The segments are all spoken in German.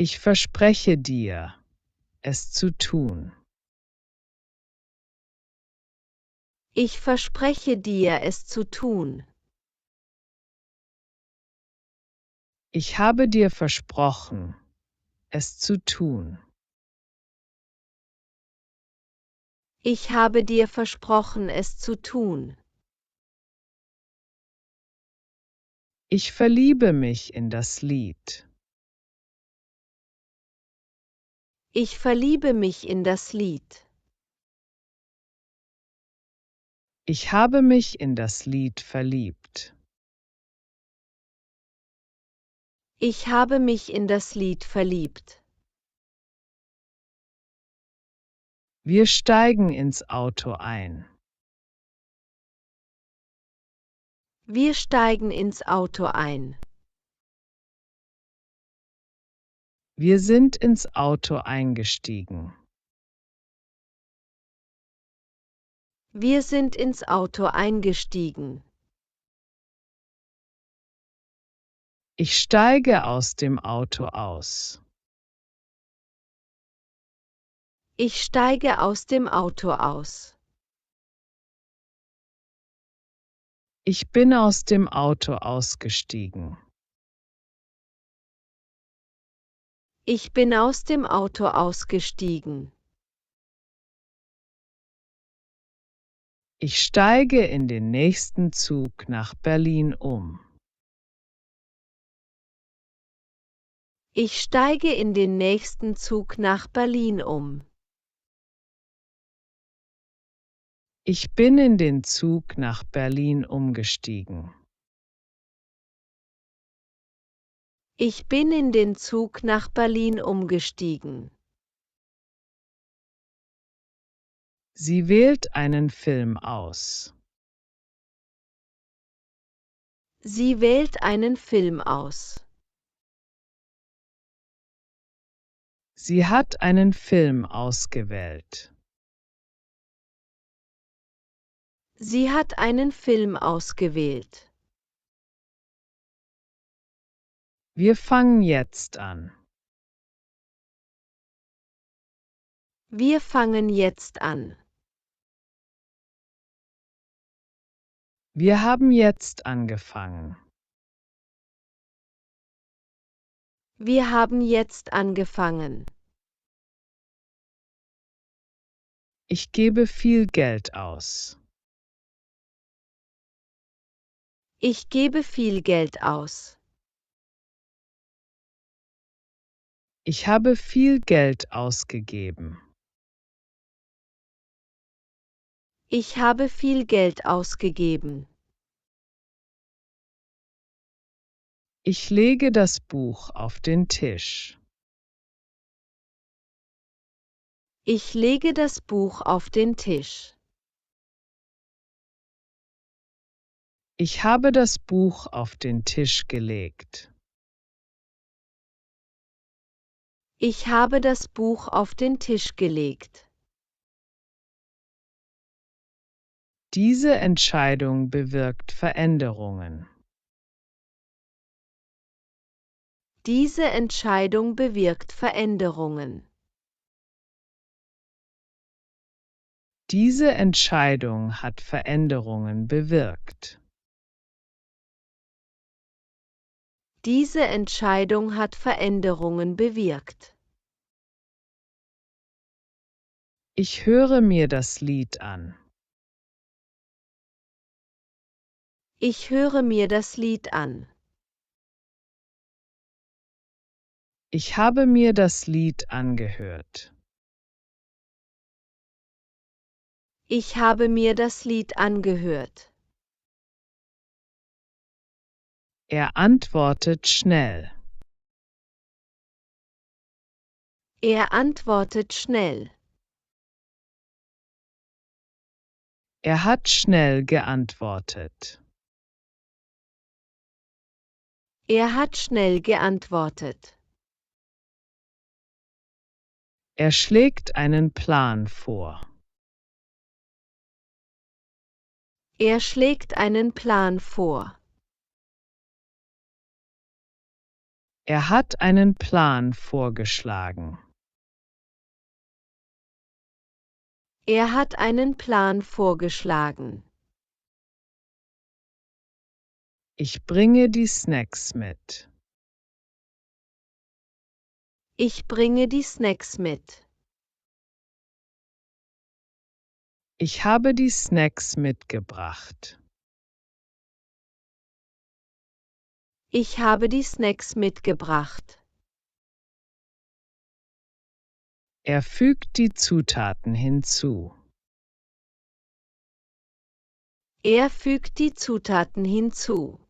Ich verspreche dir, es zu tun. Ich verspreche dir, es zu tun. Ich habe dir versprochen, es zu tun. Ich habe dir versprochen, es zu tun. Ich verliebe mich in das Lied. Ich verliebe mich in das Lied. Ich habe mich in das Lied verliebt. Ich habe mich in das Lied verliebt. Wir steigen ins Auto ein. Wir steigen ins Auto ein. Wir sind ins Auto eingestiegen. Wir sind ins Auto eingestiegen. Ich steige aus dem Auto aus. Ich steige aus dem Auto aus. Ich bin aus dem Auto ausgestiegen. Ich bin aus dem Auto ausgestiegen. Ich steige in den nächsten Zug nach Berlin um. Ich steige in den nächsten Zug nach Berlin um. Ich bin in den Zug nach Berlin umgestiegen. Ich bin in den Zug nach Berlin umgestiegen. Sie wählt einen Film aus. Sie wählt einen Film aus. Sie hat einen Film ausgewählt. Sie hat einen Film ausgewählt. Wir fangen jetzt an. Wir fangen jetzt an. Wir haben jetzt angefangen. Wir haben jetzt angefangen. Ich gebe viel Geld aus. Ich gebe viel Geld aus. Ich habe viel Geld ausgegeben. Ich habe viel Geld ausgegeben. Ich lege das Buch auf den Tisch. Ich lege das Buch auf den Tisch. Ich habe das Buch auf den Tisch gelegt. Ich habe das Buch auf den Tisch gelegt. Diese Entscheidung bewirkt Veränderungen. Diese Entscheidung bewirkt Veränderungen. Diese Entscheidung hat Veränderungen bewirkt. Diese Entscheidung hat Veränderungen bewirkt. Ich höre mir das Lied an. Ich höre mir das Lied an. Ich habe mir das Lied angehört. Ich habe mir das Lied angehört. Er antwortet schnell. Er antwortet schnell. Er hat schnell geantwortet. Er hat schnell geantwortet. Er schlägt einen Plan vor. Er schlägt einen Plan vor. Er hat einen Plan vorgeschlagen. Er hat einen Plan vorgeschlagen. Ich bringe die Snacks mit. Ich bringe die Snacks mit. Ich habe die Snacks mitgebracht. Ich habe die Snacks mitgebracht. Er fügt die Zutaten hinzu. Er fügt die Zutaten hinzu.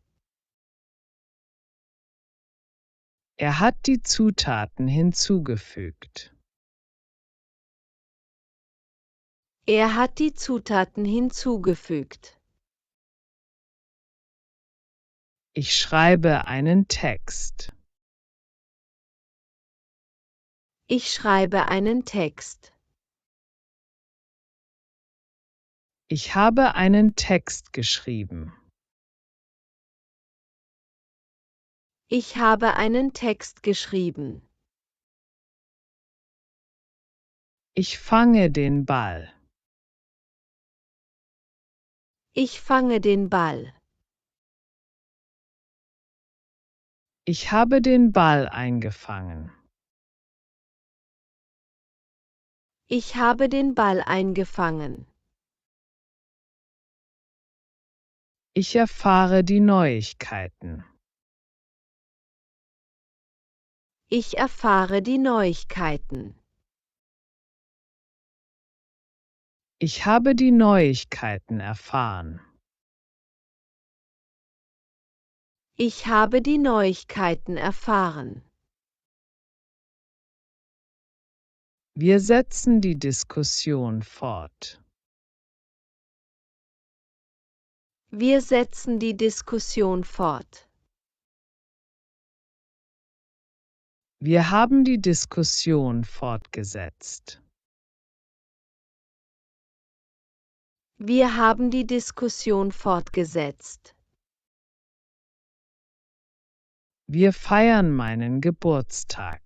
Er hat die Zutaten hinzugefügt. Er hat die Zutaten hinzugefügt. Ich schreibe einen Text. Ich schreibe einen Text. Ich habe einen Text geschrieben. Ich habe einen Text geschrieben. Ich fange den Ball. Ich fange den Ball. Ich habe den Ball eingefangen. Ich habe den Ball eingefangen. Ich erfahre die Neuigkeiten. Ich erfahre die Neuigkeiten. Ich habe die Neuigkeiten erfahren. Ich habe die Neuigkeiten erfahren. Wir setzen die Diskussion fort. Wir setzen die Diskussion fort. Wir haben die Diskussion fortgesetzt. Wir haben die Diskussion fortgesetzt. Wir feiern meinen Geburtstag.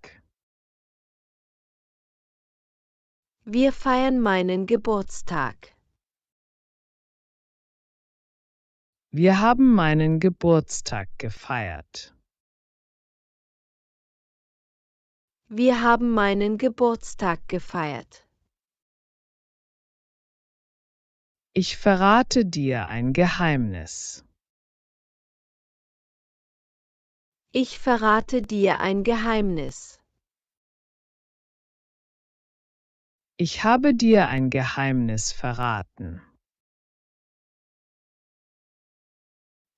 Wir feiern meinen Geburtstag. Wir haben meinen Geburtstag gefeiert. Wir haben meinen Geburtstag gefeiert. Ich verrate dir ein Geheimnis. Ich verrate dir ein Geheimnis. Ich habe dir ein Geheimnis verraten.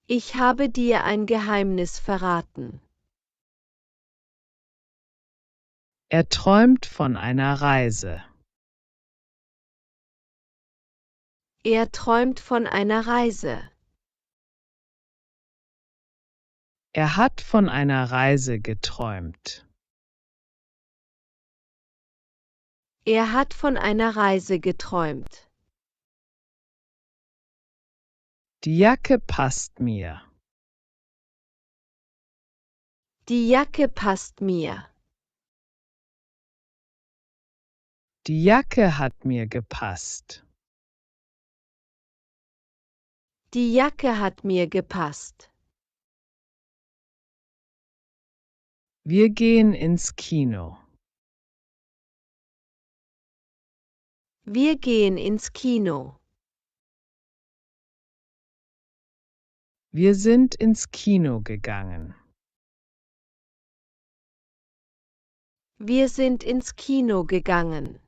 Ich habe dir ein Geheimnis verraten. Er träumt von einer Reise. Er träumt von einer Reise. Er hat von einer Reise geträumt. Er hat von einer Reise geträumt. Die Jacke passt mir. Die Jacke passt mir. Die Jacke hat mir gepasst. Die Jacke hat mir gepasst. Wir gehen ins Kino. Wir gehen ins Kino. Wir sind ins Kino gegangen. Wir sind ins Kino gegangen.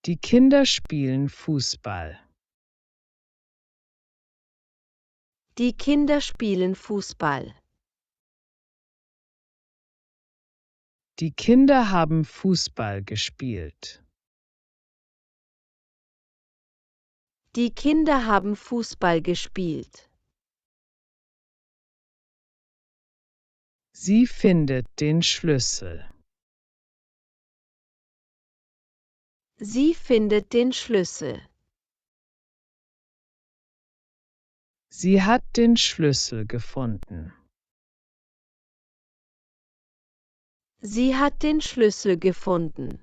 Die Kinder spielen Fußball. Die Kinder spielen Fußball. Die Kinder haben Fußball gespielt. Die Kinder haben Fußball gespielt. Sie findet den Schlüssel. Sie findet den Schlüssel. Sie hat den Schlüssel gefunden. Sie hat den Schlüssel gefunden.